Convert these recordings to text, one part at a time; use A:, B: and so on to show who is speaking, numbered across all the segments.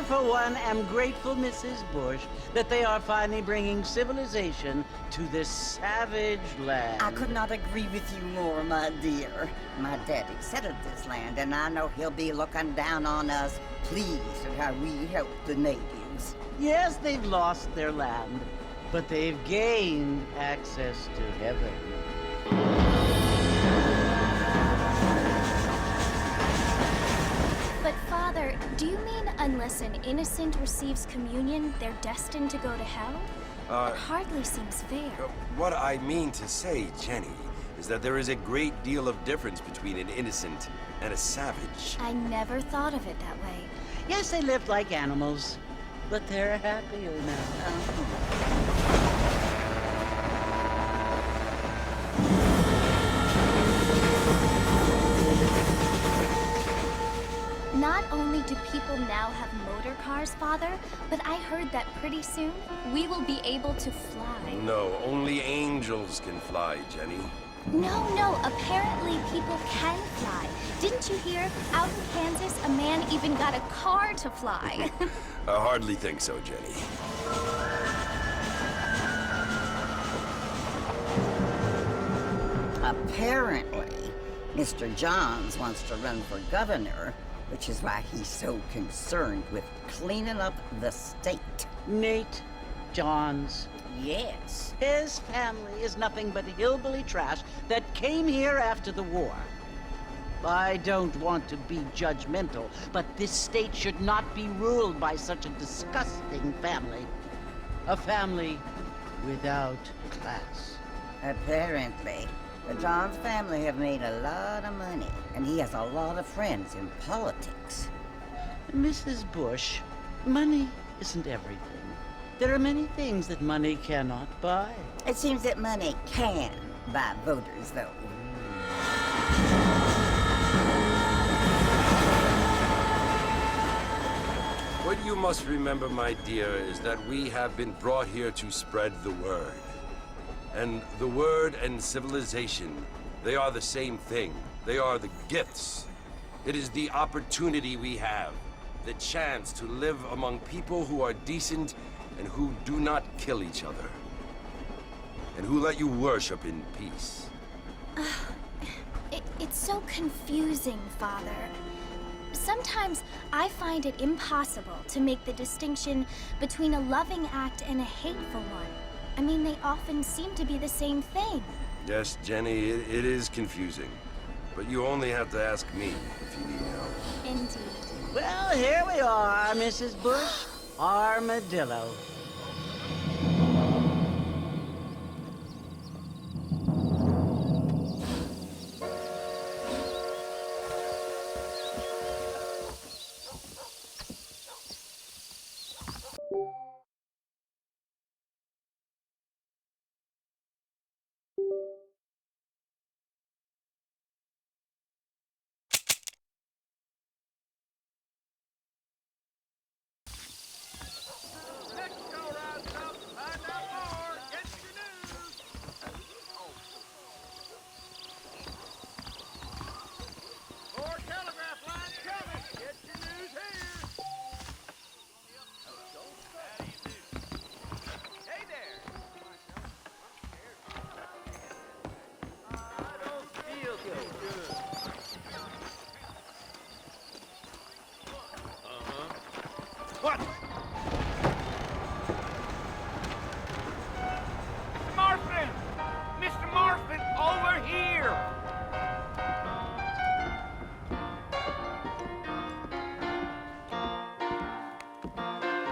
A: For one, am grateful, Mrs. Bush, that they are finally bringing civilization to this savage land.
B: I could not agree with you more, my dear. My daddy settled this land, and I know he'll be looking down on us, pleased at how we help the natives.
A: Yes, they've lost their land, but they've gained access to heaven.
C: But Father, do you mean unless an innocent receives communion, they're destined to go to hell? That hardly seems fair.
D: What I mean to say, Jenny, is that there is a great deal of difference between an innocent and a savage.
C: I never thought of it that way.
A: Yes, they lived like animals, but they're happier now.
C: Not only do people now have motor cars, Father, but I heard that pretty soon we will be able to fly.
D: No, only angels can fly, Jenny.
C: No, apparently people can fly. Didn't you hear? Out in Kansas, a man even got a car to fly.
D: I hardly think so, Jenny.
B: Apparently, Mr. Johns wants to run for governor, which is why he's so concerned with cleaning up the state.
A: Nate Johns.
B: Yes.
A: His family is nothing but hillbilly trash that came here after the war. I don't want to be judgmental, but this state should not be ruled by such a disgusting family. A family without class.
B: Apparently. The Johns family have made a lot of money, and he has a lot of friends in politics.
A: Mrs. Bush, money isn't everything. There are many things that money cannot buy.
B: It seems that money can buy voters, though.
D: What you must remember, my dear, is that we have been brought here to spread the word. And the word and civilization, they are the same thing. They are the gifts. It is the opportunity we have, the chance to live among people who are decent and who do not kill each other, and who let you worship in peace.
C: It's so confusing, Father. Sometimes I find it impossible to make the distinction between a loving act and a hateful one. I mean, they often seem to be the same thing.
D: Yes, Jenny, it is confusing. But you only have to ask me if you need help.
C: Indeed.
A: Well, here we are, Mrs. Bush. Armadillo.
E: What? Mr. Marston! Mr. Marston, over here!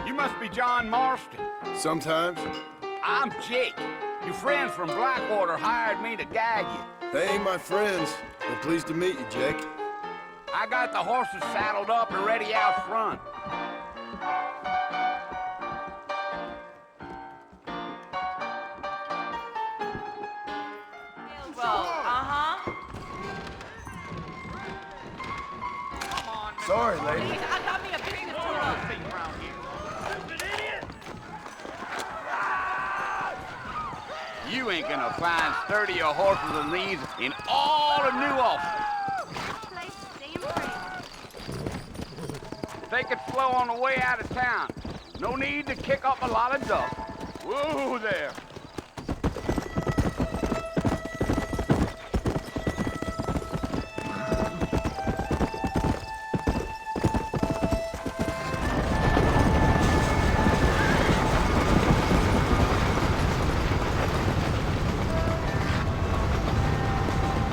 E: You must be John Marston.
F: Sometimes.
E: I'm Jake. Your friends from Blackwater hired me to guide you.
F: They ain't my friends. They're pleased to meet you, Jake.
E: I got the horses saddled up and ready out front.
F: Sorry, lady.
E: I got me a business thing around here. You ain't gonna find sturdier horses than these in all of New Ulster. Take it slow on the way out of town. No need to kick up a lot of dust. Whoa there.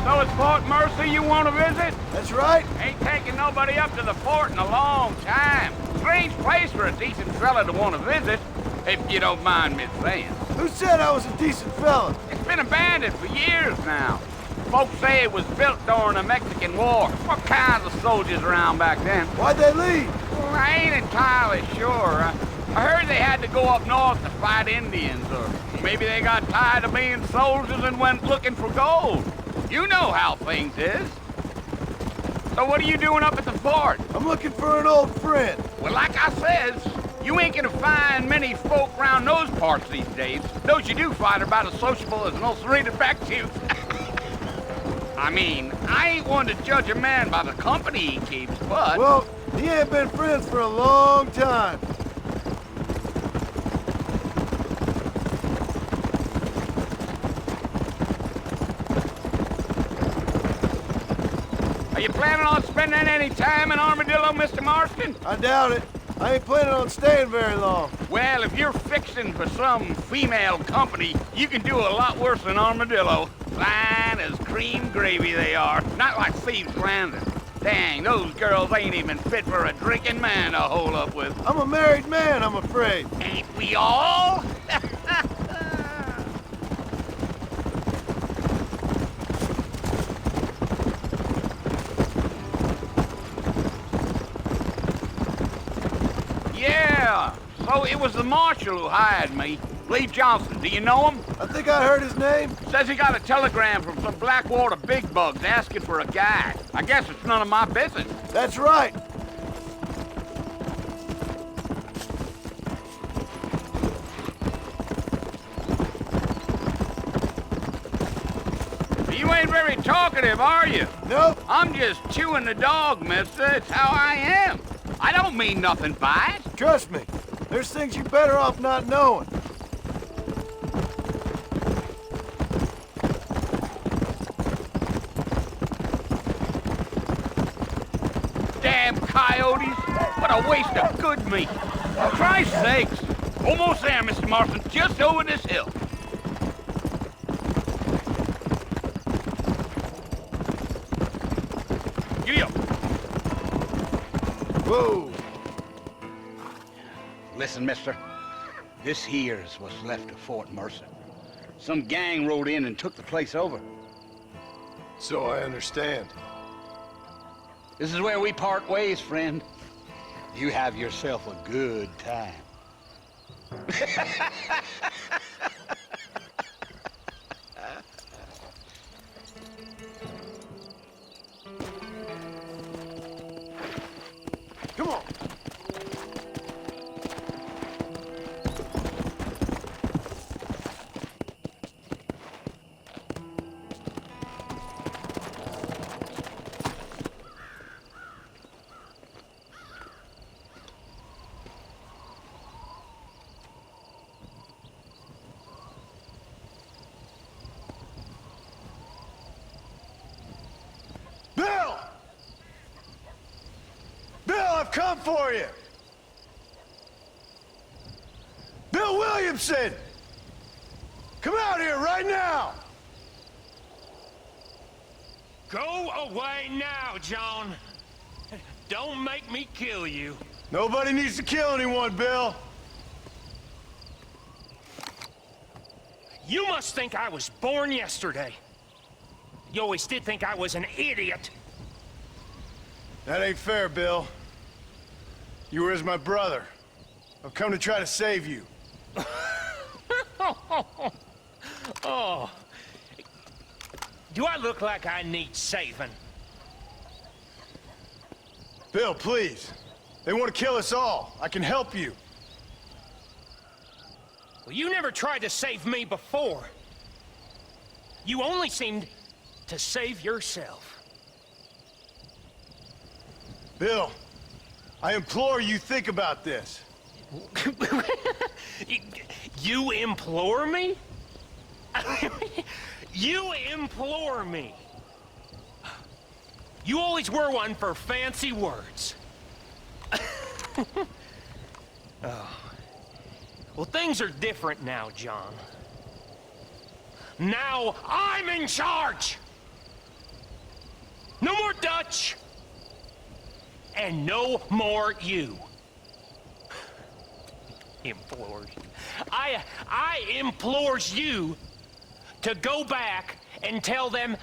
E: So it's Fort Mercy you want to visit?
F: That's right.
E: Ain't taking nobody up to the fort in a long time. Strange place for a decent fella to want to visit, if you don't mind me saying.
F: Who said I was a decent fella?
E: It's been abandoned for years now. Folks say it was built during the Mexican War. What kinds of soldiers around back then?
F: Why'd they leave?
E: Well, I ain't entirely sure. I heard they had to go up north to fight Indians, or maybe they got tired of being soldiers and went looking for gold. You know how things is. So what are you doing up at the fort?
F: I'm looking for an old friend.
E: Well, like I says, you ain't gonna find many folk around those parts these days. Those you do find are about as sociable as an ulcerated back tooth. I mean, I ain't one to judge a man by the company he keeps, but...
F: Well, he ain't been friends for a long time.
E: Are you planning on spending any time in Armadillo, Mr. Marston?
F: I doubt it. I ain't planning on staying very long.
E: Well, if you're fixing for some female company, you can do a lot worse than Armadillo. Fine as cream gravy they are. Not like Thieves' Landing. Dang, those girls ain't even fit for a drinking man to hole up with.
F: I'm a married man, I'm afraid.
E: Ain't we all? Yeah, so it was the marshal who hired me. Lee Johnson, do you know him?
F: I think I heard his name.
E: Says he got a telegram from some Blackwater big bugs asking for a guide. I guess it's none of my business.
F: That's right.
E: You ain't very talkative, are you?
F: Nope.
E: I'm just chewing the dog, mister. It's how I am. I don't mean nothing by it.
F: Trust me. There's things you're better off not knowing.
E: Damn coyotes. What a waste of good meat. For Christ's sakes. Almost there, Mr. Marston. Just over this hill. Giddy up.
F: Whoa!
E: Listen, mister. This here's what's left of Fort Mercer. Some gang rode in and took the place over.
F: So I understand.
E: This is where we part ways, friend. You have yourself a good time.
F: Come on! Bill! Bill, I've come for you! Bill Williamson! Come out here right now!
G: Go away now, John. Don't make me kill you.
F: Nobody needs to kill anyone, Bill.
G: You must think I was born yesterday. You always did think I was an idiot.
F: That ain't fair, Bill. You were as my brother. I've come to try to save you.
G: Oh. Do I look like I need saving?
F: Bill, please. They want to kill us all. I can help you.
G: Well, you never tried to save me before. You only seemed to save yourself.
F: Bill, I implore you think about this.
G: You implore me? You implore me. You always were one for fancy words. Oh. Well, things are different now, John. Now I'm in charge! No more Dutch! And no more you. Implores. I implores you to go back and tell them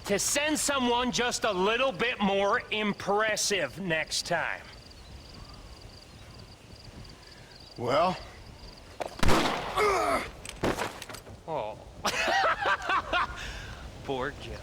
G: to send someone just a little bit more impressive next time.
F: Well?
G: Oh. Poor John.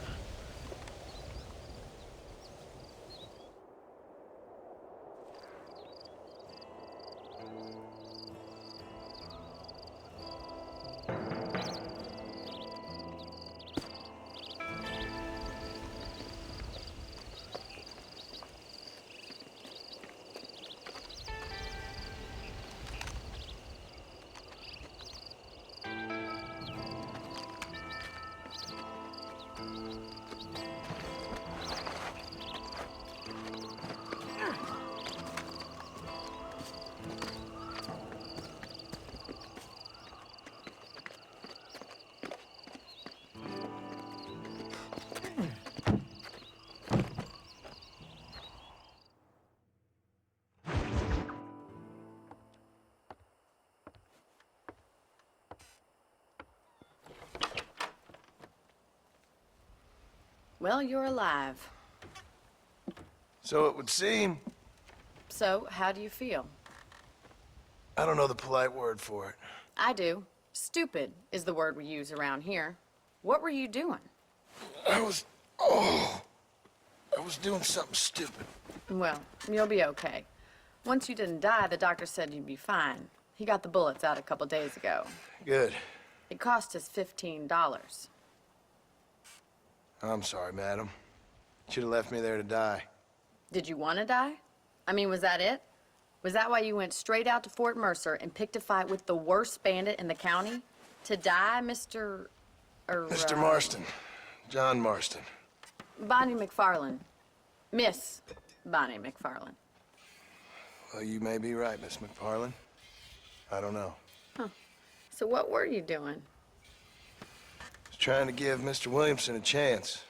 H: Well, you're alive.
F: So it would seem.
H: So, how do you feel?
F: I don't know the polite word for it.
H: I do. Stupid is the word we use around here. What were you doing?
F: I was doing something stupid.
H: Well, you'll be okay. Once you didn't die, the doctor said you'd be fine. He got the bullets out a couple days ago.
F: Good.
H: It cost us $15.
F: I'm sorry, madam. Should have left me there to die.
H: Did you want to die? I mean, was that it? Was that why you went straight out to Fort Mercer and picked a fight with the worst bandit in the county? To die, Mr.
F: Mr. Marston. John Marston.
H: Bonnie McFarland. Miss Bonnie McFarland.
F: Well, you may be right, Miss McFarland. I don't know.
H: So what were you doing?
F: I was trying to give Mr. Williamson a chance.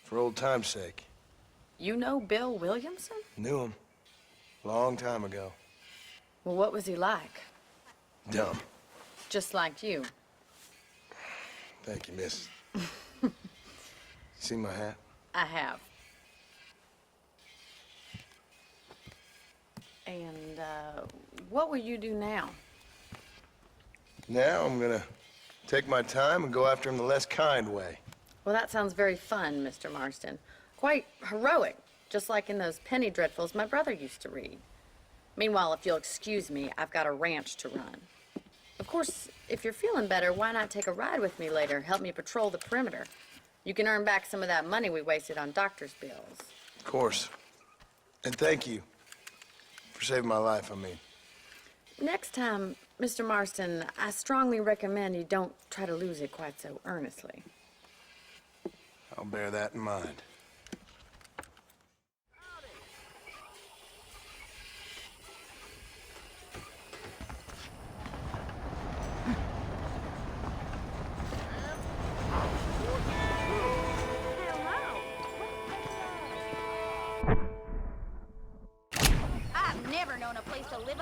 F: For old time's sake.
H: You know Bill Williamson?
F: Knew him. Long time ago.
H: Well, what was he like?
F: Dumb.
H: Just like you.
F: Thank you, miss. See my hat?
H: I have. And, what will you do now?
F: Now I'm gonna take my time and go after him the less kind way.
H: Well, that sounds very fun, Mr. Marston. Quite heroic, just like in those penny dreadfuls my brother used to read. Meanwhile, if you'll excuse me, I've got a ranch to run. Of course, if you're feeling better, why not take a ride with me later? Help me patrol the perimeter. You can earn back some of that money we wasted on doctor's bills.
F: Of course. And thank you for saving my life, I mean.
H: Next time, Mr. Marston, I strongly recommend you don't try to lose it quite so earnestly.
F: I'll bear that in mind.
C: I've never known a place to live.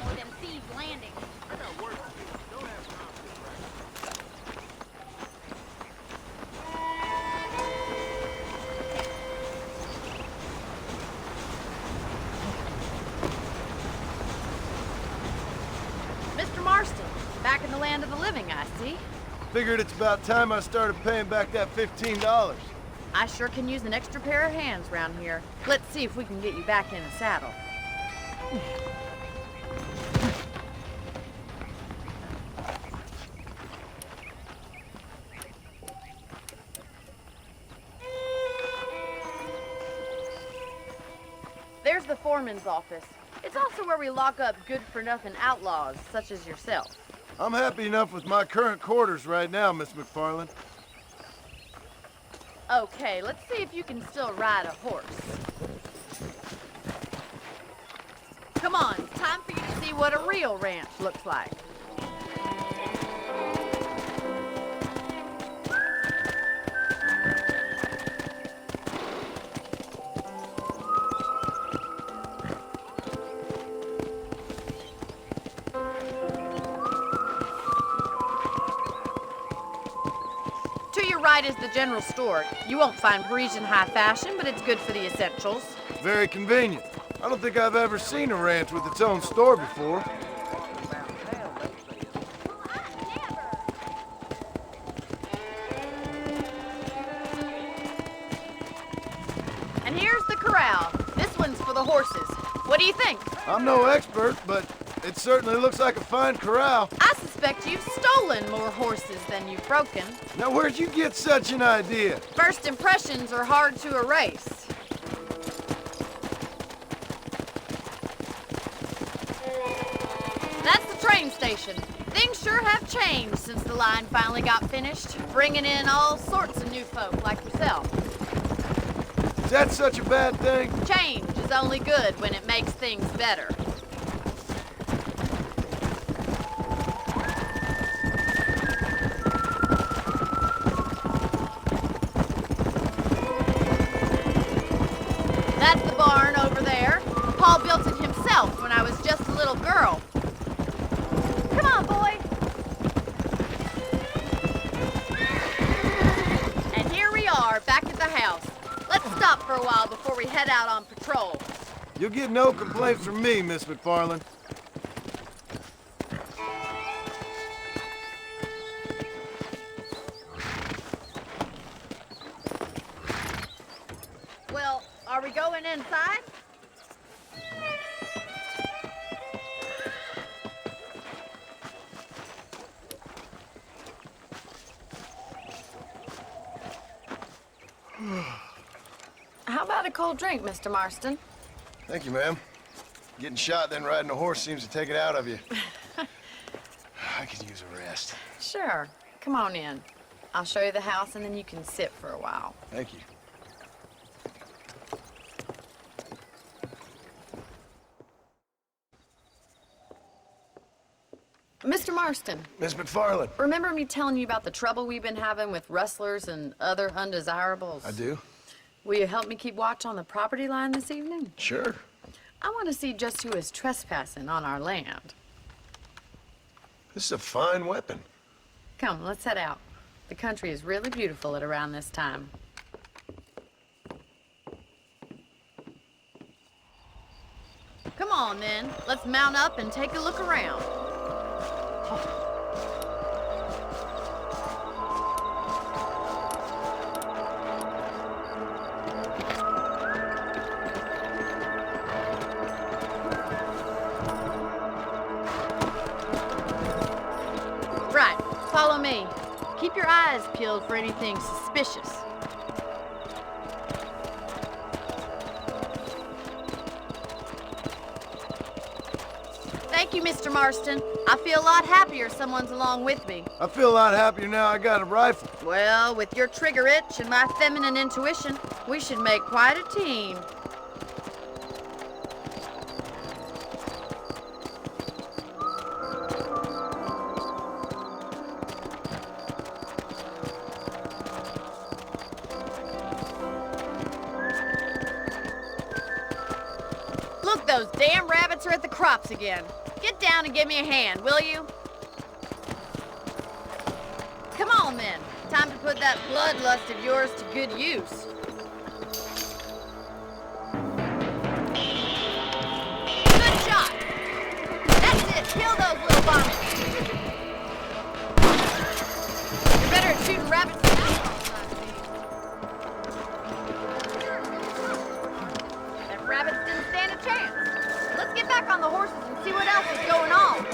C: More than Thieves Landing.
H: Mr. Marston, back in the land of the living, I see.
F: Figured it's about time I started paying back that $15.
H: I sure can use an extra pair of hands around here. Let's see if we can get you back in the saddle. There's the foreman's office. It's also where we lock up good-for-nothing outlaws, such as yourself.
F: I'm happy enough with my current quarters right now, Miss McFarland.
H: Okay, let's see if you can still ride a horse. Come on, it's time for you to see what a real ranch looks like. To your right is the general store. You won't find Parisian high fashion, but it's good for the essentials.
F: Very convenient. I don't think I've ever seen a ranch with its own store before.
H: And here's the corral. This one's for the horses. What do you think?
F: I'm no expert, but it certainly looks like a fine corral.
H: I suspect you've stolen more horses than you've broken.
F: Now, where'd you get such an idea?
H: First impressions are hard to erase. That's the train station. Things sure have changed since the line finally got finished, bringing in all sorts of new folk like yourself.
F: Is that such a bad thing?
H: Change is only good when it makes things better. That's the barn over there. Paul built it himself when I was just a little girl. Come on, boy. And here we are, back at the house. Let's stop for a while before we head out on patrol.
F: You'll get no complaints from me, Miss McFarland.
H: we going inside? How about a cold drink, Mr. Marston?
F: Thank you, ma'am. Getting shot, then riding a horse seems to take it out of you. I could use a rest.
H: Sure. Come on in. I'll show you the house, and then you can sit for a while.
F: Thank you.
H: Mr. Marston,
F: Miss McFarland.
H: remember me telling you about the trouble we've been having with rustlers and other undesirables?
F: I do?
H: Will you help me keep watch on the property line this evening?
F: Sure.
H: I want to see just who is trespassing on our land.
F: This is a fine weapon.
H: Come, let's head out. The country is really beautiful at around this time. Come on, then. Let's mount up and take a look around. Right, follow me. Keep your eyes peeled for anything suspicious. Thank you, Mr. Marston. I feel a lot happier someone's along with me.
F: I feel a lot happier now I got a rifle.
H: Well, with your trigger itch and my feminine intuition, we should make quite a team. Look, those damn rabbits are at the crops again. Get down and give me a hand, will you? Come on, then. Time to put that bloodlust of yours to good use. Good shot. That's it. Kill those little bombers. You're better at shooting rabbits than outlaws, I see. Them rabbits didn't stand a chance. Let's get back on the horses and see what else is going on.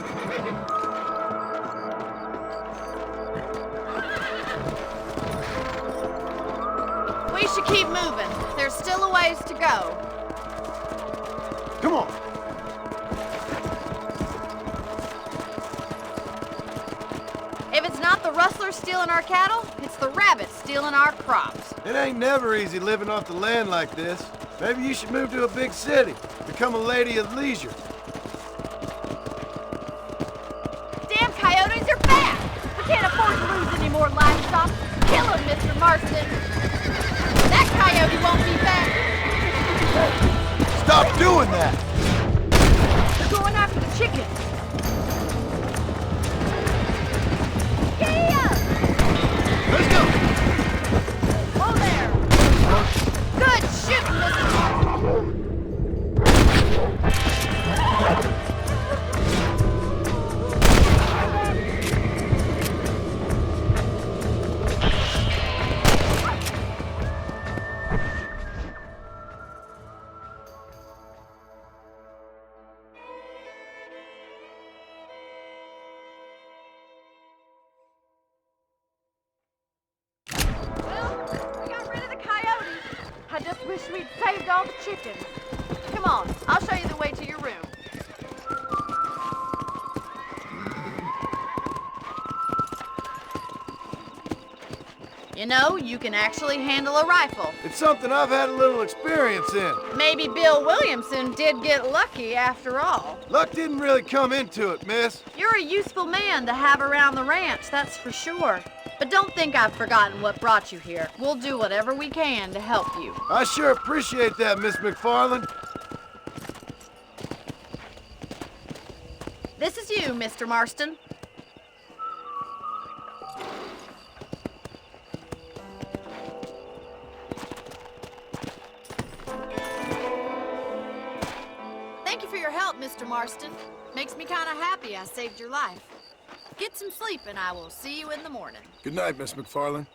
H: We should keep moving. There's still a ways to go.
F: Come on.
H: If it's not the rustlers stealing our cattle, it's the rabbits stealing our crops.
F: It ain't never easy living off the land like this. Maybe you should move to a big city. Become a lady of leisure.
H: Damn coyotes are back! We can't afford to lose any more livestock. Kill them, Mr. Marston. That coyote won't be back.
F: Stop doing that!
H: They're going after the chickens. Yeah!
F: Let's go!
H: Whoa there! Good shooting, Mr. Marston. I just wish we'd saved all the chickens. Come on, I'll show you the way to your room. You know, you can actually handle a rifle.
F: It's something I've had a little experience in.
H: Maybe Bill Williamson did get lucky after all.
F: Luck didn't really come into it, miss.
H: You're a useful man to have around the ranch, that's for sure. But don't think I've forgotten what brought you here. We'll do whatever we can to help you.
F: I sure appreciate that, Miss McFarland.
H: This is you, Mr. Marston. Thank you for your help, Mr. Marston. Makes me kind of happy I saved your life. Get some sleep and I will see you in the morning.
F: Good night, Miss McFarland.